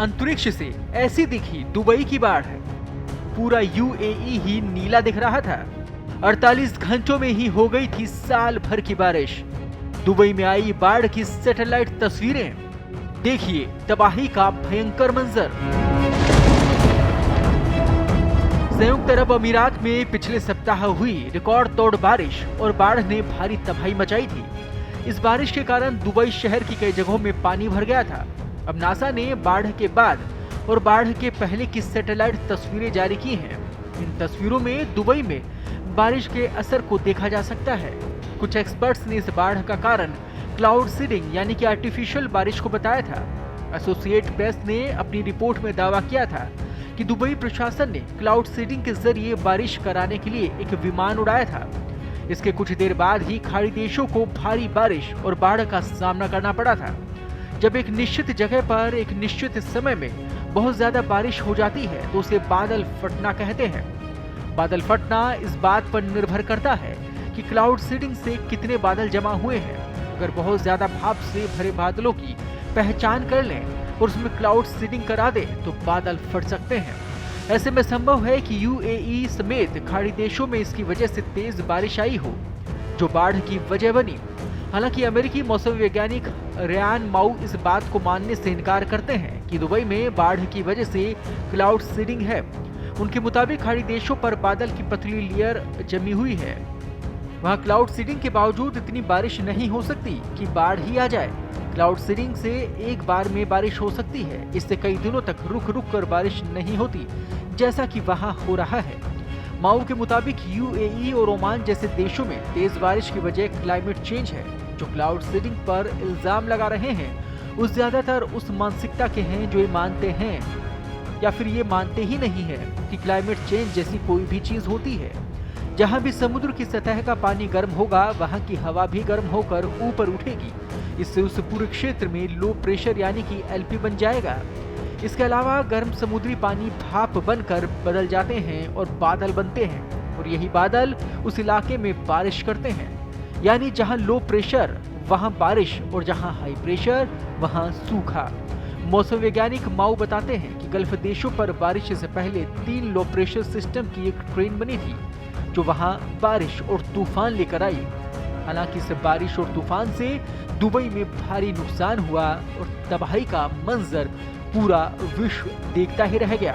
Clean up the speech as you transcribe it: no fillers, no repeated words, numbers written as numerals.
अंतरिक्ष से ऐसी दिखी दुबई की बाढ़। पूरा यूएई ही नीला दिख रहा था। 48 घंटों में ही हो गई थी साल भर की बारिश। दुबई में आई बाढ़ की सैटेलाइट तस्वीरें। देखिए तबाही का भयंकर मंजर। संयुक्त अरब अमीरात में पिछले सप्ताह हुई रिकॉर्ड तोड़ बारिश और बाढ़ ने भारी तबाही मचाई थी। इस बारिश के कारण दुबई शहर की कई जगहों में पानी भर गया था। अब नासा ने बाढ़ के बाद और बाढ़ के पहले की सैटेलाइट तस्वीरें जारी की हैं। इन तस्वीरों में दुबई में बारिश के असर को देखा जा सकता है। कुछ एक्सपर्ट्स ने इस बाढ़ का कारण क्लाउड सीडिंग यानी कि आर्टिफिशियल बारिश को बताया था। एसोसिएट प्रेस ने अपनी रिपोर्ट में दावा किया था कि दुबई प्रशासन ने क्लाउड सीडिंग के जरिए बारिश कराने के लिए एक विमान उड़ाया था। इसके कुछ देर बाद ही खाड़ी देशों को भारी बारिश और बाढ़ का सामना करना पड़ा था। जब एक निश्चित जगह पर एक निश्चित समय में बहुत ज्यादा बारिश हो जाती है तो उसे बादल फटना कहते हैं। बादल फटना इस बात पर निर्भर करता है कि क्लाउड सीडिंग से कितने बादल जमा हुए हैं। अगर बहुत ज्यादा भाप से भरे बादलों की पहचान कर लें और उसमें क्लाउड सीडिंग करा दे तो बादल फट सकते हैं। ऐसे में संभव है कि यूएई समेत खाड़ी देशों में इसकी वजह से तेज बारिश आई हो, जो बाढ़ की वजह बनी। हालांकि अमेरिकी मौसम वैज्ञानिक रयान माउ इस बात को मानने से इनकार करते हैं कि दुबई में बाढ़ की वजह से क्लाउड सीडिंग है। उनके मुताबिक खाड़ी देशों पर बादल की पतली लेयर जमी हुई है। वहां क्लाउड सीडिंग के बावजूद इतनी बारिश नहीं हो सकती कि बाढ़ ही आ जाए। क्लाउड सीडिंग से एक बार में बारिश हो सकती है। इससे कई दिनों तक रुक रुक कर बारिश नहीं होती, जैसा कि वहां हो रहा है। माउ के मुताबिक यूएई और ओमान जैसे देशों में तेज बारिश की वजह क्लाइमेट चेंज है। जो क्लाउड सीडिंग पर इल्जाम लगा रहे हैं उस ज्यादातर उस मानसिकता के हैं जो ये मानते हैं या फिर ये मानते ही नहीं है कि क्लाइमेट चेंज जैसी कोई भी चीज होती है। जहां भी समुद्र की सतह का पानी गर्म होगा वहां की हवा भी गर्म होकर ऊपर उठेगी। इससे उस पूरे क्षेत्र में लो प्रेशर यानी कि एलपी बन जाएगा। इसके अलावा गर्म समुद्री पानी भाप बनकर बदल जाते हैं और बादल बनते हैं और यही बादल उस इलाके में बारिश करते हैं। यानी जहां लो प्रेशर वहां बारिश और जहां हाई प्रेशर वहां सूखा। मौसम वैज्ञानिक माउ बताते हैं कि गल्फ देशों पर बारिश से पहले 3 लो प्रेशर सिस्टम की एक ट्रेन बनी थी जो वहां बारिश और तूफान लेकर आई। हालांकि इस बारिश और तूफान से दुबई में भारी नुकसान हुआ और तबाही का मंजर पूरा विश्व देखता ही रह गया।